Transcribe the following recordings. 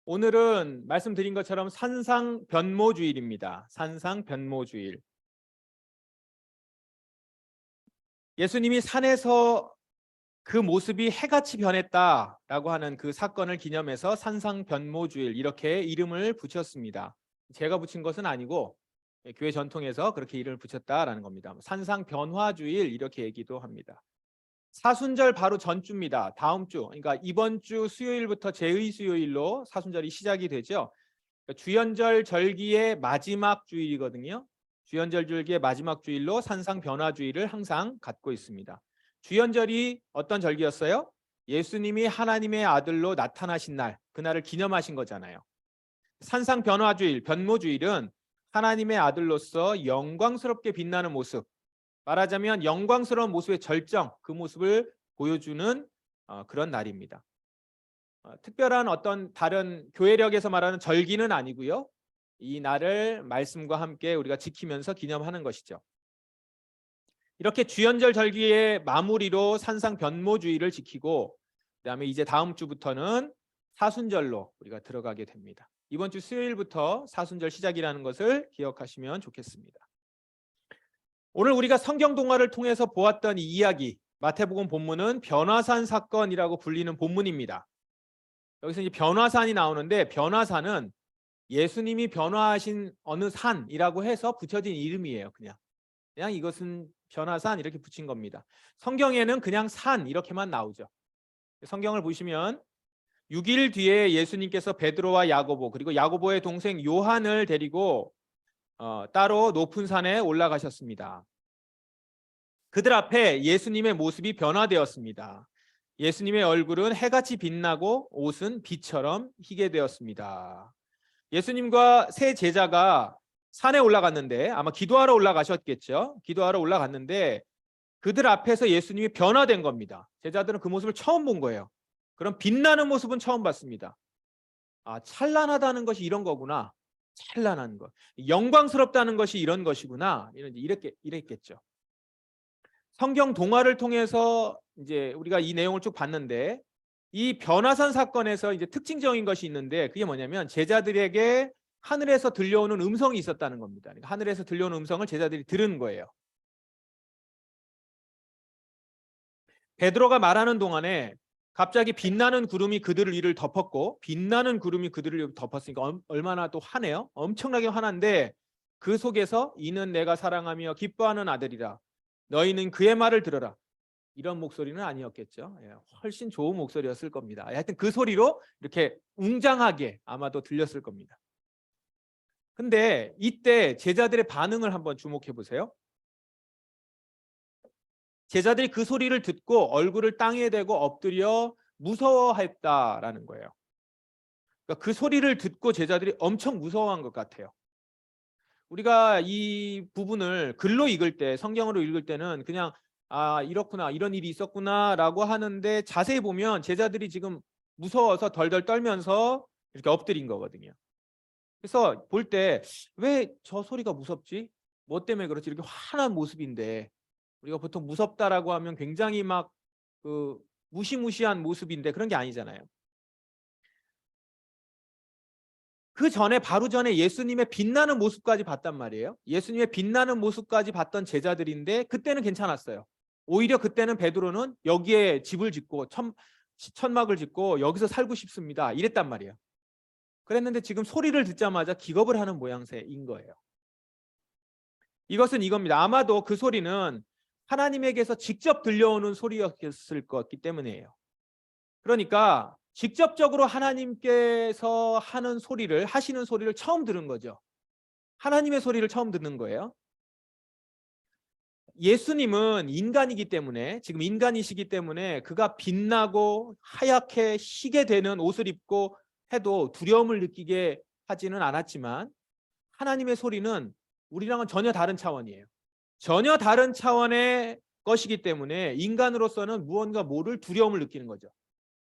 오늘은 말씀드린 것처럼 산상변모주일입니다. 산상변모주일. 예수님이 산에서 그 모습이 해같이 변했다라고 하는 그 사건을 기념해서 산상변모주일 이렇게 이름을 붙였습니다. 제가 붙인 것은 아니고 교회 전통에서 그렇게 이름을 붙였다라는 겁니다. 산상변화주일 이렇게 얘기도 합니다. 사순절 바로 전주입니다. 다음 주, 그러니까 이번 주 수요일부터 제2수요일로 사순절이 시작이 되죠. 그러니까 주연절 절기의 마지막 주일이거든요. 주연절 절기의 마지막 주일로 산상변화주일을 항상 갖고 있습니다. 주연절이 어떤 절기였어요? 예수님이 하나님의 아들로 나타나신 날, 그날을 기념하신 거잖아요. 산상변화주일, 변모주일은 하나님의 아들로서 영광스럽게 빛나는 모습, 말하자면 영광스러운 모습의 절정, 그 모습을 보여주는 그런 날입니다. 특별한 어떤 다른 교회력에서 말하는 절기는 아니고요. 이 날을 말씀과 함께 우리가 지키면서 기념하는 것이죠. 이렇게 주연절 절기의 마무리로 산상변모주의를 지키고 그다음에 이제 다음 주부터는 사순절로 우리가 들어가게 됩니다. 이번 주 수요일부터 사순절 시작이라는 것을 기억하시면 좋겠습니다. 오늘 우리가 성경 동화를 통해서 보았던 이 이야기, 마태복음 본문은 변화산 사건이라고 불리는 본문입니다. 여기서 이제 변화산이 나오는데 변화산은 예수님이 변화하신 어느 산이라고 해서 붙여진 이름이에요. 그냥 이것은 변화산 이렇게 붙인 겁니다. 성경에는 그냥 산 이렇게만 나오죠. 성경을 보시면 6일 뒤에 예수님께서 베드로와 야고보 그리고 야고보의 동생 요한을 데리고 따로 높은 산에 올라가셨습니다. 그들 앞에 예수님의 모습이 변화되었습니다. 예수님의 얼굴은 해같이 빛나고 옷은 비처럼 희게 되었습니다. 예수님과 세 제자가 산에 올라갔는데 아마 기도하러 올라가셨겠죠. 기도하러 올라갔는데 그들 앞에서 예수님이 변화된 겁니다. 제자들은 그 모습을 처음 본 거예요. 그럼 빛나는 모습은 처음 봤습니다. 찬란하다는 것이 이런 거구나. 찬란한 것. 영광스럽다는 것이 이런 것이구나. 이랬겠죠. 성경 동화를 통해서 이제 우리가 이 내용을 쭉 봤는데 이 변화산 사건에서 이제 특징적인 것이 있는데 그게 뭐냐면 제자들에게 하늘에서 들려오는 음성이 있었다는 겁니다. 그러니까 하늘에서 들려오는 음성을 제자들이 들은 거예요. 베드로가 말하는 동안에 갑자기 빛나는 구름이 그들을 이를 덮었고 빛나는 구름이 그들을 덮었으니까 얼마나 또 화내요. 엄청나게 화난데 그 속에서 이는 내가 사랑하며 기뻐하는 아들이라 너희는 그의 말을 들어라. 이런 목소리는 아니었겠죠. 훨씬 좋은 목소리였을 겁니다. 하여튼 그 소리로 이렇게 웅장하게 아마도 들렸을 겁니다. 근데 이때 제자들의 반응을 한번 주목해 보세요. 제자들이 그 소리를 듣고 얼굴을 땅에 대고 엎드려 무서워했다라는 거예요. 그러니까 그 소리를 듣고 제자들이 엄청 무서워한 것 같아요. 우리가 이 부분을 글로 읽을 때, 성경으로 읽을 때는 그냥 이렇구나, 이런 일이 있었구나라고 하는데 자세히 보면 제자들이 지금 무서워서 덜덜 떨면서 이렇게 엎드린 거거든요. 그래서 볼 때 왜 저 소리가 무섭지? 뭐 때문에 그렇지? 이렇게 환한 모습인데 우리가 보통 무섭다라고 하면 굉장히 막 그 무시무시한 모습인데 그런 게 아니잖아요. 그 전에 바로 전에 예수님의 빛나는 모습까지 봤단 말이에요. 예수님의 빛나는 모습까지 봤던 제자들인데 그때는 괜찮았어요. 오히려 그때는 베드로는 여기에 집을 짓고 천막을 짓고 여기서 살고 싶습니다. 이랬단 말이에요. 그랬는데 지금 소리를 듣자마자 기겁을 하는 모양새인 거예요. 이것은 이겁니다. 아마도 그 소리는 하나님에게서 직접 들려오는 소리였을 것이기 때문이에요. 그러니까 직접적으로 하나님께서 하시는 소리를 처음 들은 거죠. 하나님의 소리를 처음 듣는 거예요. 예수님은 인간이기 때문에 지금 인간이시기 때문에 그가 빛나고 하얗게 희게 되는 옷을 입고 해도 두려움을 느끼게 하지는 않았지만 하나님의 소리는 우리랑은 전혀 다른 차원이에요. 전혀 다른 차원의 것이기 때문에 인간으로서는 무언가 모를 두려움을 느끼는 거죠.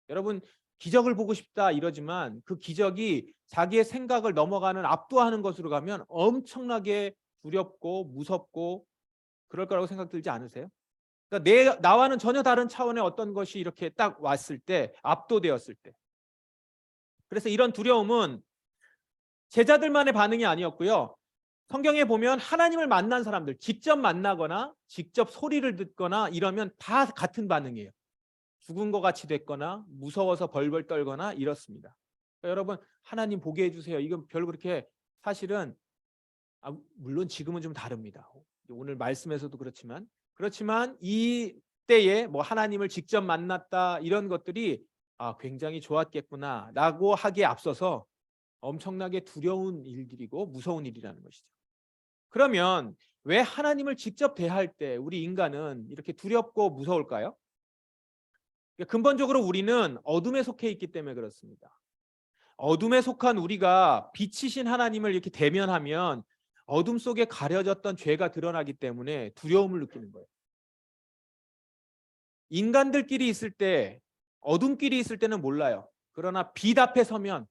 여러분 기적을 보고 싶다 이러지만 그 기적이 자기의 생각을 넘어가는 압도하는 것으로 가면 엄청나게 두렵고 무섭고 그럴 거라고 생각 들지 않으세요? 그러니까 나와는 전혀 다른 차원의 어떤 것이 이렇게 딱 왔을 때 압도되었을 때 그래서 이런 두려움은 제자들만의 반응이 아니었고요. 성경에 보면 하나님을 만난 사람들, 직접 만나거나 직접 소리를 듣거나 이러면 다 같은 반응이에요. 죽은 것 같이 됐거나 무서워서 벌벌 떨거나 이렇습니다. 그러니까 여러분, 하나님 보게 해주세요. 이건 별 그렇게 사실은 물론 지금은 좀 다릅니다. 오늘 말씀에서도 그렇지만 이 때에 뭐 하나님을 직접 만났다 이런 것들이 굉장히 좋았겠구나라고 하기에 앞서서 엄청나게 두려운 일들이고 무서운 일이라는 것이죠. 그러면 왜 하나님을 직접 대할 때 우리 인간은 이렇게 두렵고 무서울까요? 근본적으로 우리는 어둠에 속해 있기 때문에 그렇습니다. 어둠에 속한 우리가 빛이신 하나님을 이렇게 대면하면 어둠 속에 가려졌던 죄가 드러나기 때문에 두려움을 느끼는 거예요. 인간들끼리 있을 때, 어둠끼리 있을 때는 몰라요. 그러나 빛 앞에 서면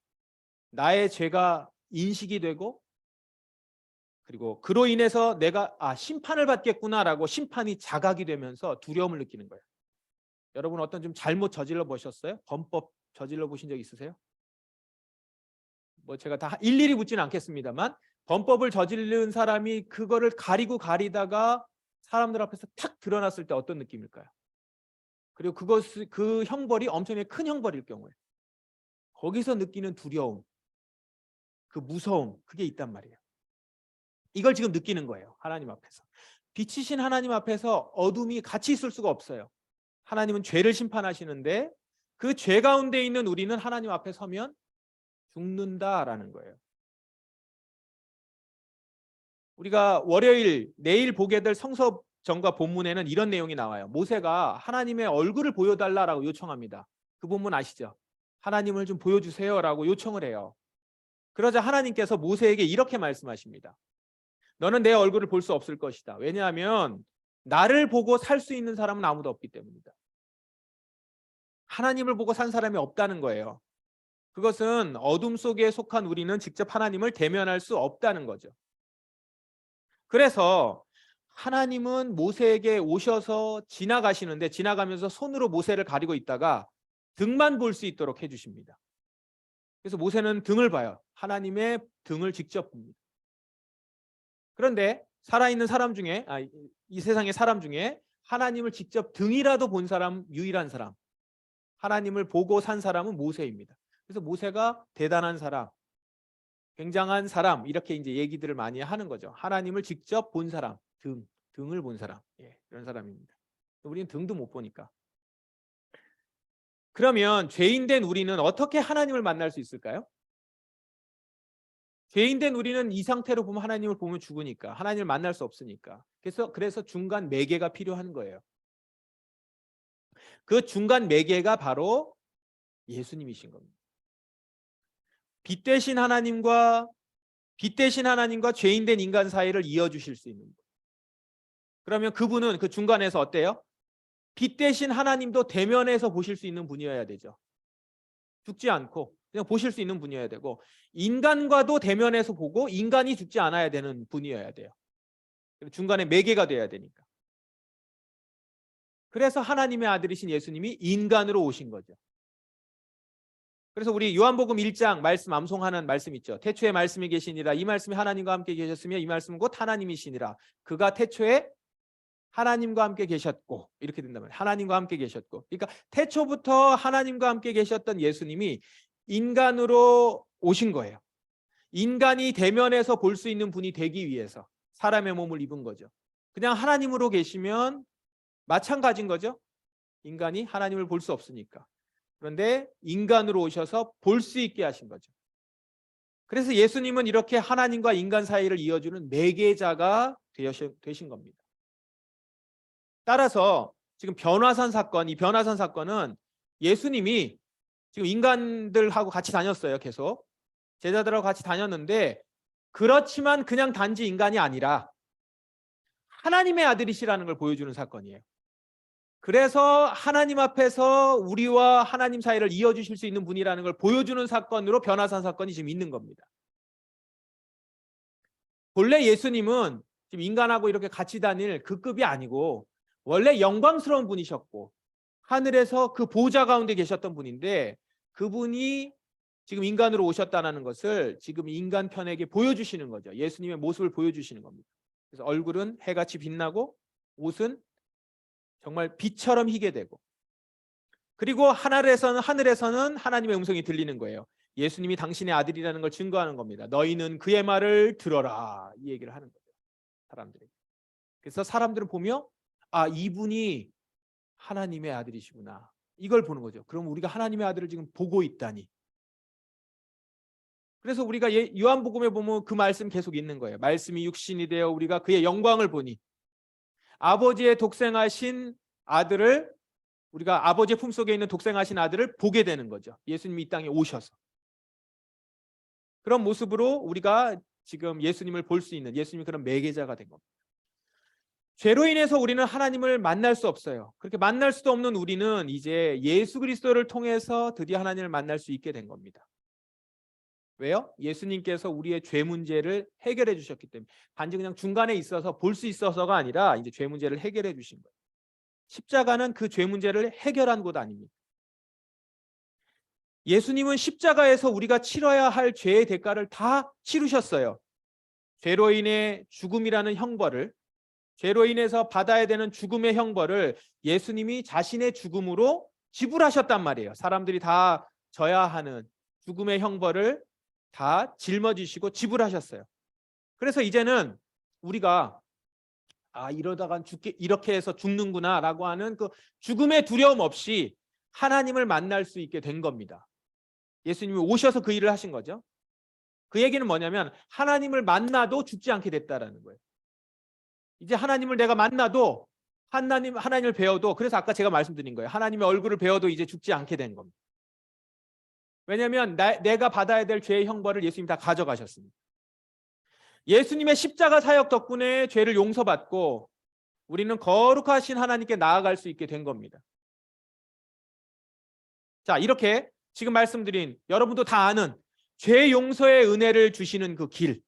나의 죄가 인식이 되고, 그리고 그로 인해서 내가 심판을 받겠구나라고 심판이 자각이 되면서 두려움을 느끼는 거예요. 여러분 어떤 좀 잘못 저질러 보셨어요? 범법 저질러 보신 적 있으세요? 뭐 제가 다 일일이 묻지는 않겠습니다만 범법을 저지른 사람이 그거를 가리다가 사람들 앞에서 탁 드러났을 때 어떤 느낌일까요? 그리고 그 형벌이 엄청나게 큰 형벌일 경우에 거기서 느끼는 두려움, 그 무서움, 그게 있단 말이에요. 이걸 지금 느끼는 거예요. 하나님 앞에서. 빛이신 하나님 앞에서 어둠이 같이 있을 수가 없어요. 하나님은 죄를 심판하시는데 그 죄 가운데 있는 우리는 하나님 앞에 서면 죽는다라는 거예요. 우리가 월요일 내일 보게 될 성서전과 본문에는 이런 내용이 나와요. 모세가 하나님의 얼굴을 보여달라고 요청합니다. 그 본문 아시죠? 하나님을 좀 보여주세요라고 요청을 해요. 그러자 하나님께서 모세에게 이렇게 말씀하십니다. 너는 내 얼굴을 볼 수 없을 것이다. 왜냐하면 나를 보고 살 수 있는 사람은 아무도 없기 때문이다. 하나님을 보고 산 사람이 없다는 거예요. 그것은 어둠 속에 속한 우리는 직접 하나님을 대면할 수 없다는 거죠. 그래서 하나님은 모세에게 오셔서 지나가시는데 지나가면서 손으로 모세를 가리고 있다가 등만 볼 수 있도록 해주십니다. 그래서 모세는 등을 봐요. 하나님의 등을 직접 봅니다. 그런데 살아있는 사람 중에 이 세상의 사람 중에 하나님을 직접 등이라도 본 사람, 유일한 사람, 하나님을 보고 산 사람은 모세입니다. 그래서 모세가 대단한 사람, 굉장한 사람 이렇게 이제 얘기들을 많이 하는 거죠. 하나님을 직접 본 사람, 등을 본 사람, 이런 사람입니다. 우리는 등도 못 보니까. 그러면 죄인된 우리는 어떻게 하나님을 만날 수 있을까요? 죄인된 우리는 이 상태로 보면 하나님을 보면 죽으니까 하나님을 만날 수 없으니까 그래서 중간 매개가 필요한 거예요. 그 중간 매개가 바로 예수님이신 겁니다. 빛 대신 하나님과 죄인된 인간 사이를 이어주실 수 있는 분. 그러면 그분은 그 중간에서 어때요? 빛 대신 하나님도 대면해서 보실 수 있는 분이어야 되죠. 죽지 않고 그냥 보실 수 있는 분이어야 되고 인간과도 대면해서 보고 인간이 죽지 않아야 되는 분이어야 돼요. 중간에 매개가 돼야 되니까. 그래서 하나님의 아들이신 예수님이 인간으로 오신 거죠. 그래서 우리 요한복음 1장 말씀 암송하는 말씀 있죠. 태초에 말씀이 계시니라. 이 말씀이 하나님과 함께 계셨으며 이 말씀은 곧 하나님이시니라. 그가 태초에 하나님과 함께 계셨고 이렇게 된다면 하나님과 함께 계셨고 그러니까 태초부터 하나님과 함께 계셨던 예수님이 인간으로 오신 거예요. 인간이 대면해서 볼 수 있는 분이 되기 위해서 사람의 몸을 입은 거죠. 그냥 하나님으로 계시면 마찬가지인 거죠. 인간이 하나님을 볼 수 없으니까. 그런데 인간으로 오셔서 볼 수 있게 하신 거죠. 그래서 예수님은 이렇게 하나님과 인간 사이를 이어주는 매개자가 되신 겁니다. 따라서 지금 변화산 사건, 이 변화산 사건은 예수님이 지금 인간들하고 같이 다녔어요. 계속 제자들하고 같이 다녔는데 그렇지만 그냥 단지 인간이 아니라 하나님의 아들이시라는 걸 보여주는 사건이에요. 그래서 하나님 앞에서 우리와 하나님 사이를 이어주실 수 있는 분이라는 걸 보여주는 사건으로 변화산 사건이 지금 있는 겁니다. 본래 예수님은 지금 인간하고 이렇게 같이 다닐 그 급이 아니고 원래 영광스러운 분이셨고 하늘에서 그 보좌 가운데 계셨던 분인데 그분이 지금 인간으로 오셨다는 것을 지금 인간 편에게 보여주시는 거죠. 예수님의 모습을 보여주시는 겁니다. 그래서 얼굴은 해같이 빛나고 옷은 정말 빛처럼 희게 되고, 그리고 하늘에서는 하나님의 음성이 들리는 거예요. 예수님이 당신의 아들이라는 걸 증거하는 겁니다. 너희는 그의 말을 들어라, 이 얘기를 하는 거예요, 사람들이. 그래서 사람들은 보며 아, 이분이 하나님의 아들이시구나, 이걸 보는 거죠. 그럼 우리가 하나님의 아들을 지금 보고 있다니. 그래서 우리가 요한복음에 보면 그 말씀 계속 있는 거예요. 말씀이 육신이 되어 우리가 그의 영광을 보니, 아버지의 독생하신 아들을, 우리가 아버지의 품속에 있는 독생하신 아들을 보게 되는 거죠. 예수님이 이 땅에 오셔서. 그런 모습으로 우리가 지금 예수님을 볼 수 있는, 예수님이 그런 매개자가 된 겁니다. 죄로 인해서 우리는 하나님을 만날 수 없어요. 그렇게 만날 수도 없는 우리는 이제 예수 그리스도를 통해서 드디어 하나님을 만날 수 있게 된 겁니다. 왜요? 예수님께서 우리의 죄 문제를 해결해 주셨기 때문에. 단지 그냥 중간에 있어서 볼 수 있어서가 아니라 이제 죄 문제를 해결해 주신 거예요. 십자가는 그 죄 문제를 해결한 곳 아닙니까? 예수님은 십자가에서 우리가 치러야 할 죄의 대가를 다 치르셨어요. 죄로 인해 죽음이라는 형벌을, 죄로 인해서 받아야 되는 죽음의 형벌을 예수님이 자신의 죽음으로 지불하셨단 말이에요. 사람들이 다 져야 하는 죽음의 형벌을 다 짊어지시고 지불하셨어요. 그래서 이제는 우리가 이러다간 이렇게 해서 죽는구나라고 하는 그 죽음의 두려움 없이 하나님을 만날 수 있게 된 겁니다. 예수님이 오셔서 그 일을 하신 거죠. 그 얘기는 뭐냐면 하나님을 만나도 죽지 않게 됐다라는 거예요. 이제 하나님을 내가 만나도, 하나님을 배워도, 그래서 아까 제가 말씀드린 거예요. 하나님의 얼굴을 배워도 이제 죽지 않게 된 겁니다. 왜냐하면 내가 받아야 될 죄의 형벌을 예수님이 다 가져가셨습니다. 예수님의 십자가 사역 덕분에 죄를 용서받고 우리는 거룩하신 하나님께 나아갈 수 있게 된 겁니다. 자, 이렇게 지금 말씀드린, 여러분도 다 아는 죄 용서의 은혜를 주시는 그 길,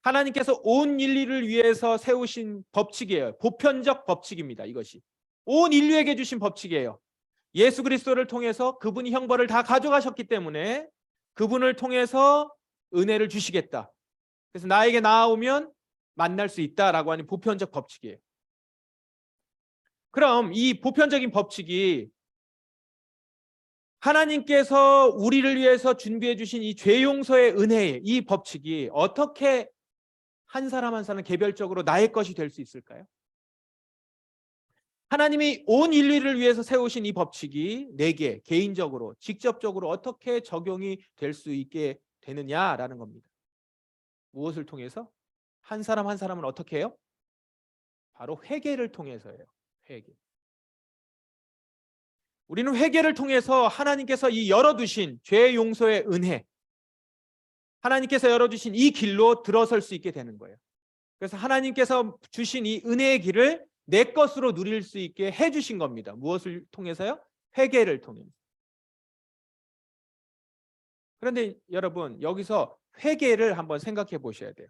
하나님께서 온 인류를 위해서 세우신 법칙이에요. 보편적 법칙입니다. 이것이 온 인류에게 주신 법칙이에요. 예수 그리스도를 통해서 그분이 형벌을 다 가져가셨기 때문에 그분을 통해서 은혜를 주시겠다. 그래서 나에게 나아오면 만날 수 있다라고 하는 보편적 법칙이에요. 그럼 이 보편적인 법칙이 하나님께서 우리를 위해서 준비해 주신 이 죄 용서의 은혜의 이 법칙이 어떻게 한 사람 한 사람 개별적으로 나의 것이 될 수 있을까요? 하나님이 온 인류를 위해서 세우신 이 법칙이 내게 개인적으로 직접적으로 어떻게 적용이 될 수 있게 되느냐라는 겁니다. 무엇을 통해서? 한 사람 한 사람은 어떻게 해요? 바로 회개를 통해서예요. 회개. 우리는 회개를 통해서 하나님께서 이 열어두신 죄 용서의 은혜, 하나님께서 열어주신 이 길로 들어설 수 있게 되는 거예요. 그래서 하나님께서 주신 이 은혜의 길을 내 것으로 누릴 수 있게 해주신 겁니다. 무엇을 통해서요? 회개를 통해서. 그런데 여러분, 여기서 회개를 한번 생각해 보셔야 돼요.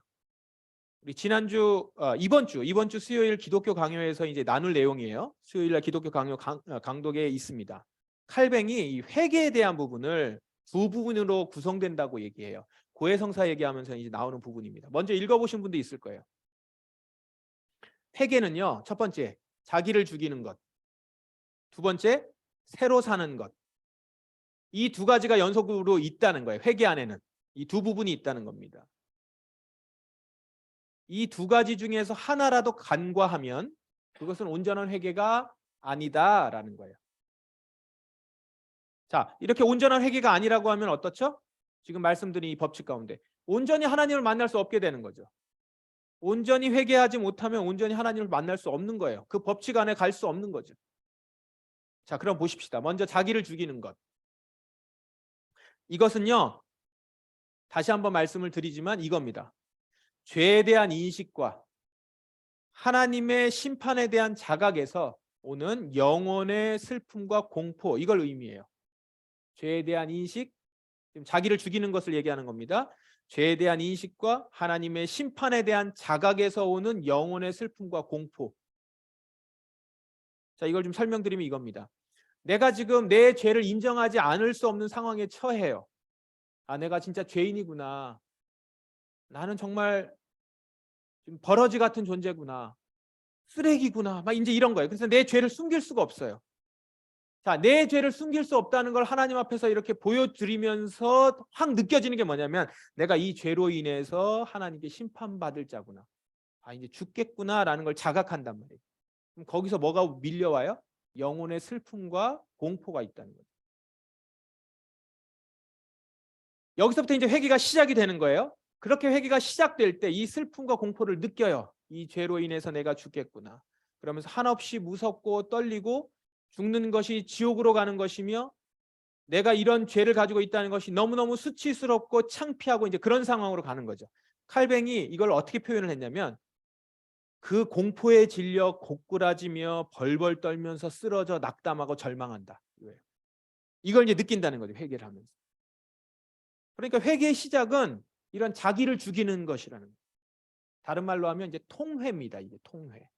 우리 지난주 이번 주 수요일 기독교 강요에서 이제 나눌 내용이에요. 수요일날 기독교 강요 강독에 있습니다. 칼뱅이 이 회개에 대한 부분을 두 부분으로 구성된다고 얘기해요. 고해성사 얘기하면서 이제 나오는 부분입니다. 먼저 읽어보신 분도 있을 거예요. 회개는요, 첫 번째 자기를 죽이는 것, 두 번째 새로 사는 것. 이 두 가지가 연속으로 있다는 거예요. 회개 안에는 이 두 부분이 있다는 겁니다. 이 두 가지 중에서 하나라도 간과하면 그것은 온전한 회개가 아니다라는 거예요. 자, 이렇게 온전한 회개가 아니라고 하면 어떻죠? 지금 말씀드린 이 법칙 가운데 온전히 하나님을 만날 수 없게 되는 거죠. 온전히 회개하지 못하면 온전히 하나님을 만날 수 없는 거예요. 그 법칙 안에 갈 수 없는 거죠. 자, 그럼 보십시다. 먼저 자기를 죽이는 것. 이것은요, 다시 한번 말씀을 드리지만 이겁니다. 죄에 대한 인식과 하나님의 심판에 대한 자각에서 오는 영혼의 슬픔과 공포, 이걸 의미해요. 죄에 대한 인식, 지금 자기를 죽이는 것을 얘기하는 겁니다. 죄에 대한 인식과 하나님의 심판에 대한 자각에서 오는 영혼의 슬픔과 공포. 자, 이걸 좀 설명드리면 이겁니다. 내가 지금 내 죄를 인정하지 않을 수 없는 상황에 처해요. 아, 내가 진짜 죄인이구나. 나는 정말 좀 버러지 같은 존재구나. 쓰레기구나. 막 이제 이런 거예요. 그래서 내 죄를 숨길 수가 없어요. 자, 내 죄를 숨길 수 없다는 걸 하나님 앞에서 이렇게 보여드리면서 확 느껴지는 게 뭐냐면 내가 이 죄로 인해서 하나님께 심판받을 자구나. 아, 이제 죽겠구나라는 걸 자각한단 말이에요. 그럼 거기서 뭐가 밀려와요? 영혼의 슬픔과 공포가 있다는 거죠. 여기서부터 이제 회개가 시작이 되는 거예요. 그렇게 회개가 시작될 때 이 슬픔과 공포를 느껴요. 이 죄로 인해서 내가 죽겠구나. 그러면서 한없이 무섭고 떨리고 죽는 것이 지옥으로 가는 것이며 내가 이런 죄를 가지고 있다는 것이 너무너무 수치스럽고 창피하고 이제 그런 상황으로 가는 거죠. 칼뱅이 이걸 어떻게 표현을 했냐면 그 공포에 질려 고꾸라지며 벌벌 떨면서 쓰러져 낙담하고 절망한다. 이걸 이제 느낀다는 거죠. 회개를 하면서. 그러니까 회개의 시작은 이런 자기를 죽이는 것이라는 거예요. 다른 말로 하면 이제 통회입니다. 이게 통회.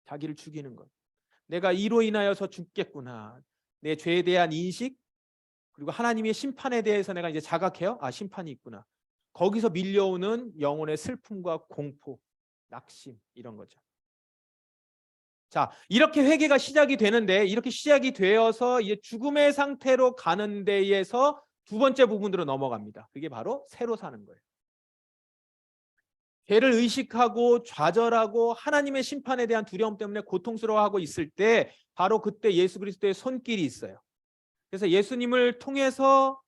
자기를 죽이는 것. 내가 이로 인하여서 죽겠구나. 내 죄에 대한 인식 그리고 하나님의 심판에 대해서 내가 이제 자각해요. 아, 심판이 있구나. 거기서 밀려오는 영혼의 슬픔과 공포, 낙심 이런 거죠. 자, 이렇게 회개가 시작이 되는데 이렇게 시작이 되어서 이제 죽음의 상태로 가는 데에서 두 번째 부분으로 넘어갑니다. 그게 바로 새로 사는 거예요. 죄를 의식하고 좌절하고 하나님의 심판에 대한 두려움 때문에 고통스러워하고 있을 때 바로 그때 예수 그리스도의 손길이 있어요. 그래서 예수님을 통해서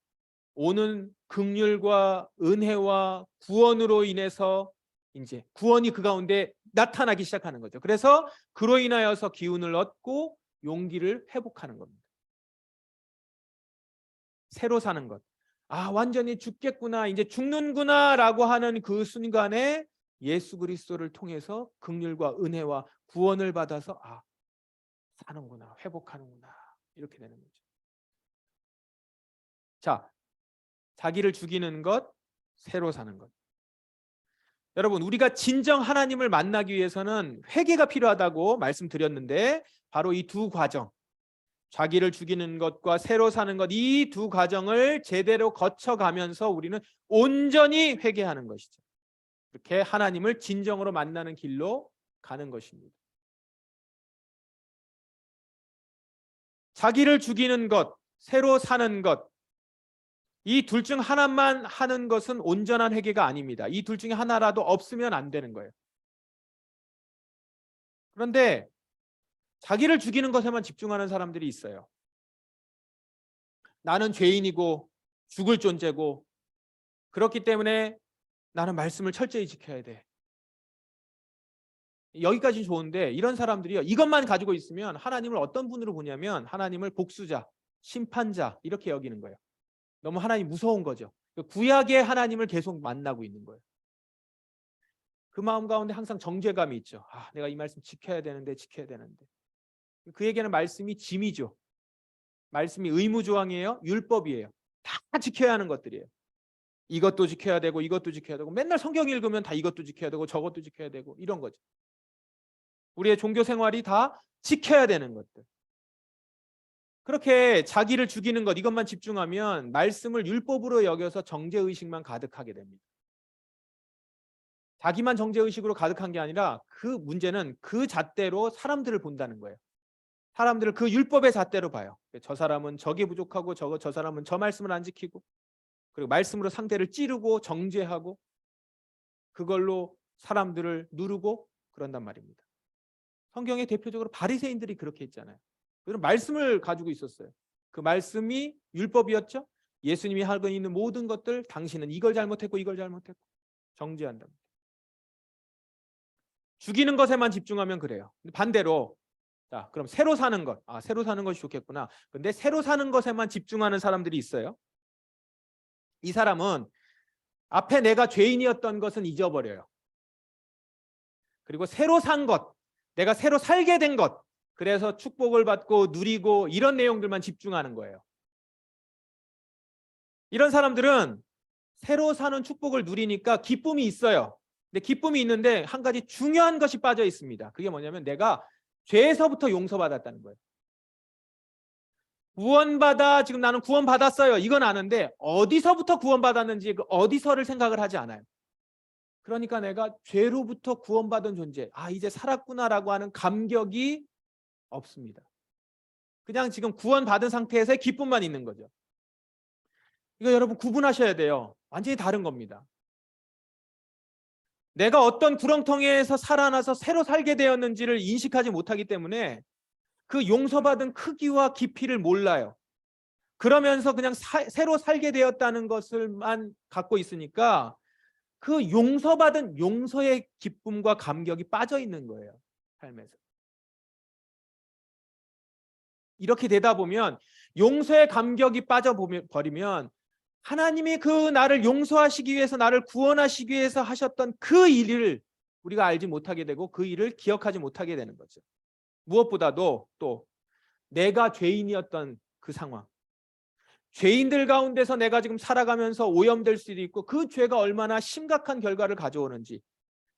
오는 긍휼과 은혜와 구원으로 인해서 이제 구원이 그 가운데 나타나기 시작하는 거죠. 그래서 그로 인하여서 기운을 얻고 용기를 회복하는 겁니다. 새로 사는 것. 아, 완전히 죽겠구나, 이제 죽는구나라고 하는 그 순간에 예수 그리스도를 통해서 긍휼과 은혜와 구원을 받아서 아, 사는구나, 회복하는구나 이렇게 되는 거죠. 자, 자기를 죽이는 것, 새로 사는 것. 여러분, 우리가 진정 하나님을 만나기 위해서는 회개가 필요하다고 말씀드렸는데 바로 이 두 과정, 자기를 죽이는 것과 새로 사는 것, 이 두 과정을 제대로 거쳐가면서 우리는 온전히 회개하는 것이죠. 이렇게 하나님을 진정으로 만나는 길로 가는 것입니다. 자기를 죽이는 것, 새로 사는 것, 이 둘 중 하나만 하는 것은 온전한 회개가 아닙니다. 이 둘 중에 하나라도 없으면 안 되는 거예요. 그런데 자기를 죽이는 것에만 집중하는 사람들이 있어요. 나는 죄인이고 죽을 존재고 그렇기 때문에 나는 말씀을 철저히 지켜야 돼. 여기까지 좋은데 이런 사람들이요, 이것만 가지고 있으면 하나님을 어떤 분으로 보냐면 하나님을 복수자, 심판자 이렇게 여기는 거예요. 너무 하나님 무서운 거죠. 구약의 하나님을 계속 만나고 있는 거예요. 그 마음 가운데 항상 정죄감이 있죠. 아, 내가 이 말씀 지켜야 되는데 지켜야 되는데. 그에게는 말씀이 짐이죠. 말씀이 의무조항이에요. 율법이에요. 다 지켜야 하는 것들이에요. 이것도 지켜야 되고 이것도 지켜야 되고 맨날 성경 읽으면 다 이것도 지켜야 되고 저것도 지켜야 되고 이런 거죠. 우리의 종교 생활이 다 지켜야 되는 것들. 그렇게 자기를 죽이는 것 이것만 집중하면 말씀을 율법으로 여겨서 정죄의식만 가득하게 됩니다. 자기만 정죄의식으로 가득한 게 아니라 그 문제는 그 잣대로 사람들을 본다는 거예요. 사람들을 그 율법의 잣대로 봐요. 저 사람은 저게 부족하고 저 사람은 저 말씀을 안 지키고 그리고 말씀으로 상대를 찌르고 정죄하고 그걸로 사람들을 누르고 그런단 말입니다. 성경에 대표적으로 바리새인들이 그렇게 했잖아요. 그들은 말씀을 가지고 있었어요. 그 말씀이 율법이었죠. 예수님이 하고 있는 모든 것들 당신은 이걸 잘못했고 이걸 잘못했고 정죄한답니다. 죽이는 것에만 집중하면 그래요. 반대로 자, 그럼 새로 사는 것. 아, 새로 사는 것이 좋겠구나. 근데 새로 사는 것에만 집중하는 사람들이 있어요. 이 사람은 앞에 내가 죄인이었던 것은 잊어버려요. 그리고 새로 산 것, 내가 새로 살게 된 것, 그래서 축복을 받고 누리고 이런 내용들만 집중하는 거예요. 이런 사람들은 새로 사는 축복을 누리니까 기쁨이 있어요. 근데 기쁨이 있는데 한 가지 중요한 것이 빠져 있습니다. 그게 뭐냐면 내가 죄에서부터 용서받았다는 거예요. 구원받아, 지금 나는 구원받았어요. 이건 아는데 어디서부터 구원받았는지 그 어디서를 생각을 하지 않아요. 그러니까 내가 죄로부터 구원받은 존재, 이제 살았구나라고 하는 감격이 없습니다. 그냥 지금 구원받은 상태에서의 기쁨만 있는 거죠. 이거 여러분 구분하셔야 돼요. 완전히 다른 겁니다. 내가 어떤 구렁텅이에서 살아나서 새로 살게 되었는지를 인식하지 못하기 때문에 그 용서받은 크기와 깊이를 몰라요. 그러면서 그냥 새로 살게 되었다는 것을만 갖고 있으니까 그 용서받은 용서의 기쁨과 감격이 빠져 있는 거예요. 삶에서. 이렇게 되다 보면 용서의 감격이 빠져버리면 하나님이 그 나를 용서하시기 위해서, 나를 구원하시기 위해서 하셨던 그 일을 우리가 알지 못하게 되고 그 일을 기억하지 못하게 되는 거죠. 무엇보다도 또 내가 죄인이었던 그 상황, 죄인들 가운데서 내가 지금 살아가면서 오염될 수도 있고 그 죄가 얼마나 심각한 결과를 가져오는지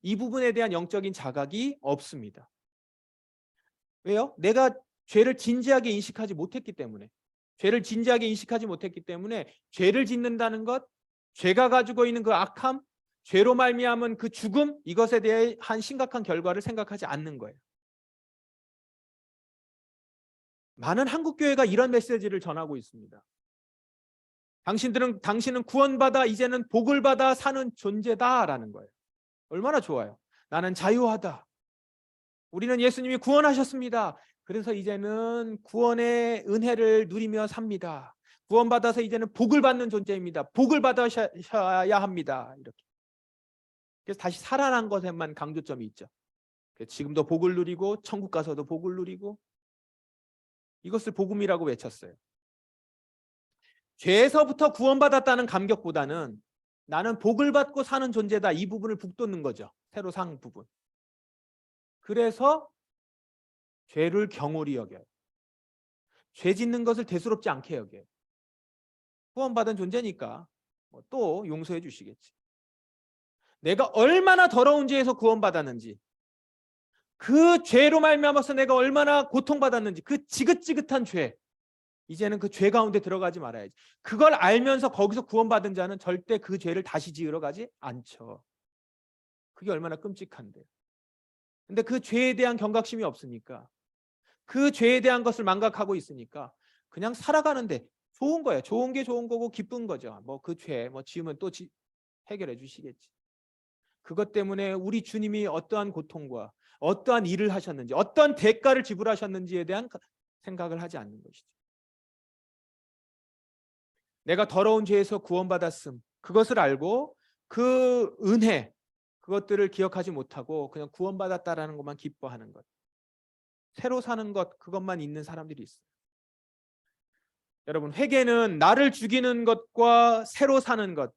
이 부분에 대한 영적인 자각이 없습니다. 왜요? 내가 죄를 진지하게 인식하지 못했기 때문에. 죄를 진지하게 인식하지 못했기 때문에 죄를 짓는다는 것, 죄가 가지고 있는 그 악함, 죄로 말미암은 그 죽음, 이것에 대한 심각한 결과를 생각하지 않는 거예요. 많은 한국교회가 이런 메시지를 전하고 있습니다. 당신은 구원받아 이제는 복을 받아 사는 존재다라는 거예요. 얼마나 좋아요. 나는 자유하다. 우리는 예수님이 구원하셨습니다. 그래서 이제는 구원의 은혜를 누리며 삽니다. 구원받아서 이제는 복을 받는 존재입니다. 복을 받으셔야 합니다. 이렇게. 그래서 다시 살아난 것에만 강조점이 있죠. 지금도 복을 누리고 천국 가서도 복을 누리고 이것을 복음이라고 외쳤어요. 죄에서부터 구원받았다는 감격보다는 나는 복을 받고 사는 존재다. 이 부분을 북돋는 거죠. 새로 산 부분. 그래서 죄를 경홀히 여겨요. 죄 짓는 것을 대수롭지 않게 여겨요. 구원받은 존재니까 또 용서해 주시겠지. 내가 얼마나 더러운 죄에서 구원받았는지, 그 죄로 말미암아서 내가 얼마나 고통받았는지, 그 지긋지긋한 죄, 이제는 그 죄 가운데 들어가지 말아야지. 그걸 알면서 거기서 구원받은 자는 절대 그 죄를 다시 지으러 가지 않죠. 그게 얼마나 끔찍한데. 근데 그 죄에 대한 경각심이 없으니까, 그 죄에 대한 것을 망각하고 있으니까 그냥 살아가는데 좋은 거예요. 좋은 게 좋은 거고 기쁜 거죠. 그 죄 지으면 또 해결해 주시겠지. 그것 때문에 우리 주님이 어떠한 고통과 어떠한 일을 하셨는지, 어떠한 대가를 지불하셨는지에 대한 생각을 하지 않는 것이죠. 내가 더러운 죄에서 구원받았음, 그것을 알고 그 은혜, 그것들을 기억하지 못하고 그냥 구원받았다라는 것만 기뻐하는 것, 새로 사는 것, 그것만 있는 사람들이 있어요. 여러분, 회개는 나를 죽이는 것과 새로 사는 것,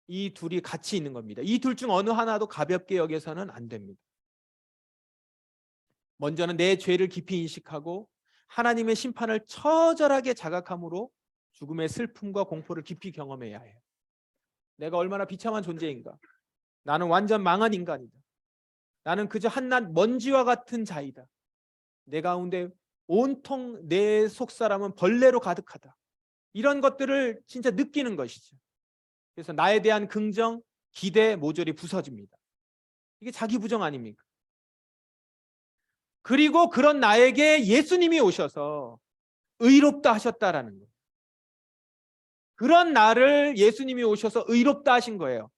이 둘이 같이 있는 겁니다. 이 둘 중 어느 하나도 가볍게 여겨서는 안 됩니다. 먼저는 내 죄를 깊이 인식하고 하나님의 심판을 처절하게 자각함으로 죽음의 슬픔과 공포를 깊이 경험해야 해요. 내가 얼마나 비참한 존재인가. 나는 완전 망한 인간이다. 나는 그저 한낱 먼지와 같은 자이다. 내 가운데 온통 내 속사람은 벌레로 가득하다. 이런 것들을 진짜 느끼는 것이죠. 그래서 나에 대한 긍정, 기대 모조리 부서집니다. 이게 자기 부정 아닙니까? 그리고 그런 나에게 예수님이 오셔서 의롭다 하셨다라는 거예요. 그런 나를 예수님이 오셔서 의롭다 하신 거예요.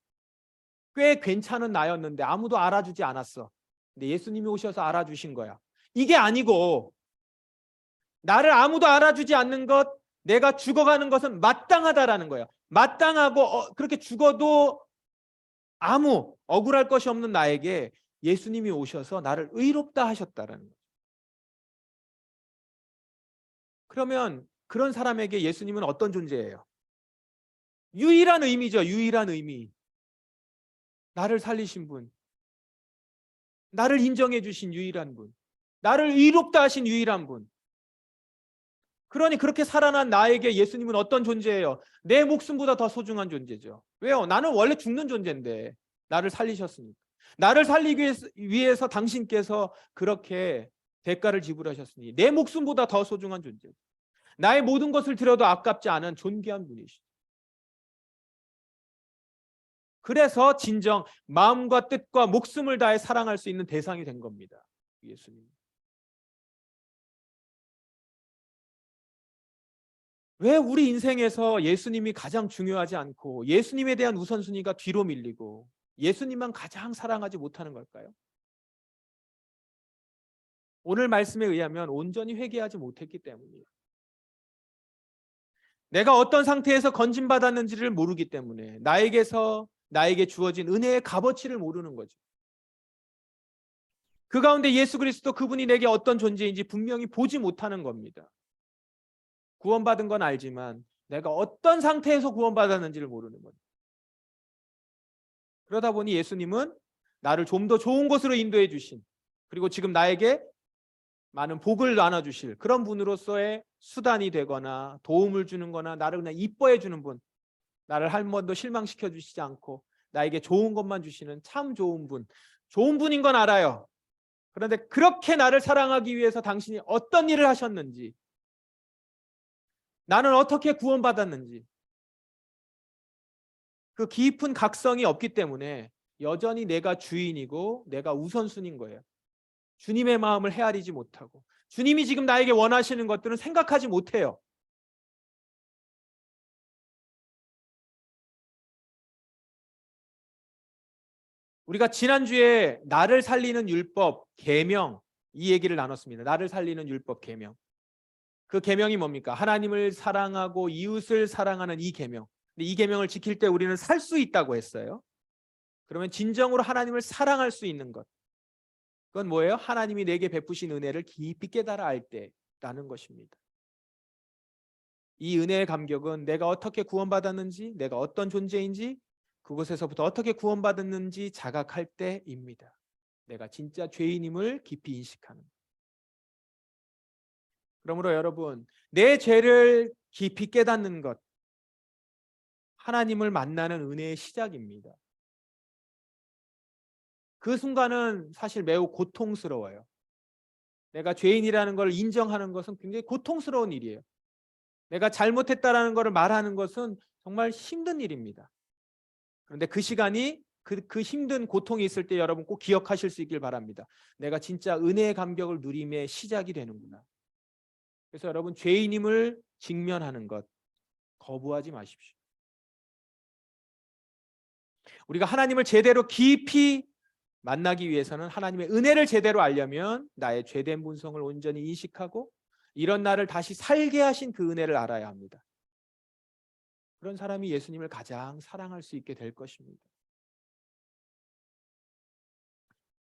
꽤 괜찮은 나였는데 아무도 알아주지 않았어. 근데 예수님이 오셔서 알아주신 거야. 이게 아니고 나를 아무도 알아주지 않는 것, 내가 죽어가는 것은 마땅하다라는 거예요. 마땅하고 그렇게 죽어도 아무 억울할 것이 없는 나에게 예수님이 오셔서 나를 의롭다 하셨다라는 거예요. 그러면 그런 사람에게 예수님은 어떤 존재예요? 유일한 의미죠. 유일한 의미. 나를 살리신 분, 나를 인정해 주신 유일한 분, 나를 의롭다 하신 유일한 분. 그러니 그렇게 살아난 나에게 예수님은 어떤 존재예요? 내 목숨보다 더 소중한 존재죠. 왜요? 나는 원래 죽는 존재인데 나를 살리셨으니까. 나를 살리기 위해서 당신께서 그렇게 대가를 지불하셨으니 내 목숨보다 더 소중한 존재. 나의 모든 것을 드려도 아깝지 않은 존귀한 분이시죠. 그래서 진정 마음과 뜻과 목숨을 다해 사랑할 수 있는 대상이 된 겁니다. 예수님. 왜 우리 인생에서 예수님이 가장 중요하지 않고 예수님에 대한 우선순위가 뒤로 밀리고 예수님만 가장 사랑하지 못하는 걸까요? 오늘 말씀에 의하면 온전히 회개하지 못했기 때문이에요. 내가 어떤 상태에서 건진받았는지를 모르기 때문에 나에게 주어진 은혜의 값어치를 모르는 거죠. 그 가운데 예수 그리스도 그분이 내게 어떤 존재인지 분명히 보지 못하는 겁니다. 구원받은 건 알지만 내가 어떤 상태에서 구원받았는지를 모르는 거죠. 그러다 보니 예수님은 나를 좀 더 좋은 곳으로 인도해 주신, 그리고 지금 나에게 많은 복을 나눠주실 그런 분으로서의 수단이 되거나 도움을 주는 거나 나를 그냥 이뻐해 주는 분, 나를 한 번도 실망시켜 주시지 않고 나에게 좋은 것만 주시는 참 좋은 분, 좋은 분인 건 알아요. 그런데 그렇게 나를 사랑하기 위해서 당신이 어떤 일을 하셨는지, 나는 어떻게 구원받았는지 그 깊은 각성이 없기 때문에 여전히 내가 주인이고 내가 우선순위인 거예요. 주님의 마음을 헤아리지 못하고 주님이 지금 나에게 원하시는 것들은 생각하지 못해요. 우리가 지난주에 나를 살리는 율법 계명 이 얘기를 나눴습니다. 나를 살리는 율법 계명. 그 계명이 뭡니까? 하나님을 사랑하고 이웃을 사랑하는 이 계명. 근데 이 계명을 지킬 때 우리는 살 수 있다고 했어요. 그러면 진정으로 하나님을 사랑할 수 있는 것. 그건 뭐예요? 하나님이 내게 베푸신 은혜를 깊이 깨달아 알 때라는 것입니다. 이 은혜의 감격은 내가 어떻게 구원받았는지, 내가 어떤 존재인지, 그곳에서부터 어떻게 구원받았는지 자각할 때입니다. 내가 진짜 죄인임을 깊이 인식하는. 그러므로 여러분, 내 죄를 깊이 깨닫는 것, 하나님을 만나는 은혜의 시작입니다. 그 순간은 사실 매우 고통스러워요. 내가 죄인이라는 걸 인정하는 것은 굉장히 고통스러운 일이에요. 내가 잘못했다라는 것을 말하는 것은 정말 힘든 일입니다. 그런데 그 시간이 그 힘든 고통이 있을 때 여러분 꼭 기억하실 수 있길 바랍니다. 내가 진짜 은혜의 감격을 누림의 시작이 되는구나. 그래서 여러분 죄인임을 직면하는 것 거부하지 마십시오. 우리가 하나님을 제대로 깊이 만나기 위해서는 하나님의 은혜를 제대로 알려면 나의 죄된 본성을 온전히 인식하고 이런 나를 다시 살게 하신 그 은혜를 알아야 합니다. 그런 사람이 예수님을 가장 사랑할 수 있게 될 것입니다.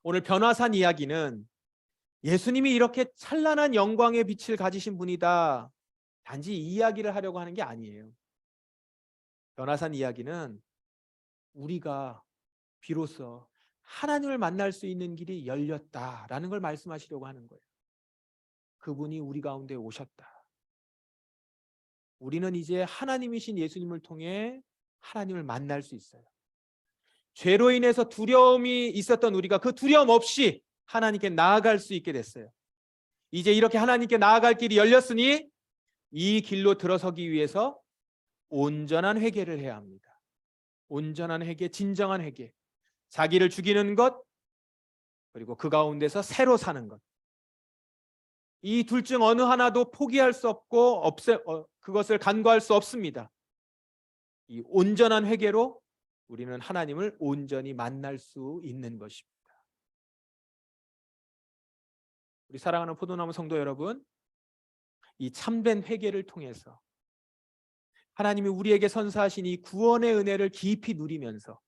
오늘 변화산 이야기는 예수님이 이렇게 찬란한 영광의 빛을 가지신 분이다, 단지 이 이야기를 하려고 하는 게 아니에요. 변화산 이야기는 우리가 비로소 하나님을 만날 수 있는 길이 열렸다라는 걸 말씀하시려고 하는 거예요. 그분이 우리 가운데 오셨다. 우리는 이제 하나님이신 예수님을 통해 하나님을 만날 수 있어요. 죄로 인해서 두려움이 있었던 우리가 그 두려움 없이 하나님께 나아갈 수 있게 됐어요. 이제 이렇게 하나님께 나아갈 길이 열렸으니 이 길로 들어서기 위해서 온전한 회개를 해야 합니다. 온전한 회개, 진정한 회개. 자기를 죽이는 것, 그리고 그 가운데서 새로 사는 것. 이 둘 중 어느 하나도 포기할 수 없고 그것을 간과할 수 없습니다. 이 온전한 회개로 우리는 하나님을 온전히 만날 수 있는 것입니다. 우리 사랑하는 포도나무 성도 여러분, 이 참된 회개를 통해서 하나님이 우리에게 선사하신 이 구원의 은혜를 깊이 누리면서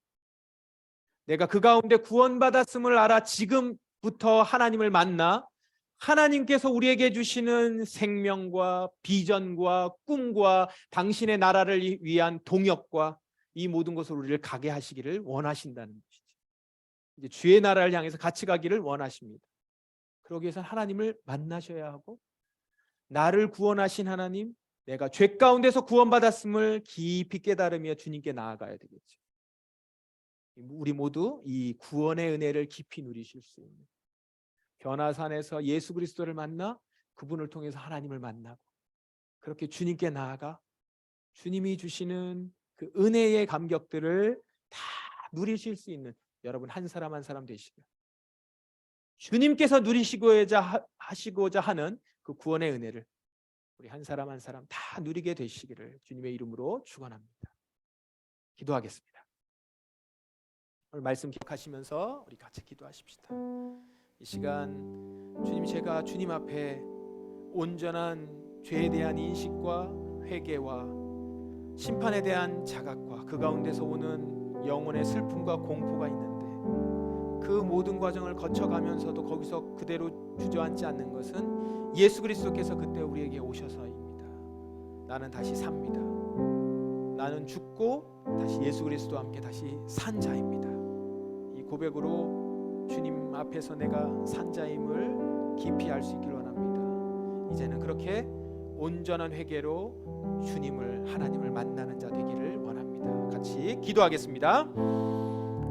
내가 그 가운데 구원받았음을 알아 지금부터 하나님을 만나 하나님께서 우리에게 주시는 생명과 비전과 꿈과 당신의 나라를 위한 동역과 이 모든 것을 우리를 가게 하시기를 원하신다는 것이죠. 이제 주의 나라를 향해서 같이 가기를 원하십니다. 그러기 위해서 하나님을 만나셔야 하고 나를 구원하신 하나님, 내가 죄 가운데서 구원받았음을 깊이 깨달으며 주님께 나아가야 되겠죠. 우리 모두 이 구원의 은혜를 깊이 누리실 수 있는 변화산에서 예수 그리스도를 만나 그분을 통해서 하나님을 만나고 그렇게 주님께 나아가 주님이 주시는 그 은혜의 감격들을 다 누리실 수 있는 여러분 한 사람 한 사람 되시길, 주님께서 누리시고자 하시고자 하는 그 구원의 은혜를 우리 한 사람 한 사람 다 누리게 되시기를 주님의 이름으로 축원합니다. 기도하겠습니다. 오늘 말씀 기억하시면서 우리 같이 기도하십시다. 이 시간 주님, 제가 주님 앞에 온전한 죄에 대한 인식과 회개와 심판에 대한 자각과 그 가운데서 오는 영혼의 슬픔과 공포가 있는데, 그 모든 과정을 거쳐가면서도 거기서 그대로 주저앉지 않는 것은 예수 그리스도께서 그때 우리에게 오셔서입니다. 나는 다시 삽니다. 나는 죽고 다시 예수 그리스도와 함께 다시 산 자입니다. 이 고백으로 주님 앞에서 내가 산 자임을 깊이 알 수 있기를 원합니다. 이제는 그렇게 온전한 회개로 주님을, 하나님을 만나는 자 되기를 원합니다. 같이 기도하겠습니다.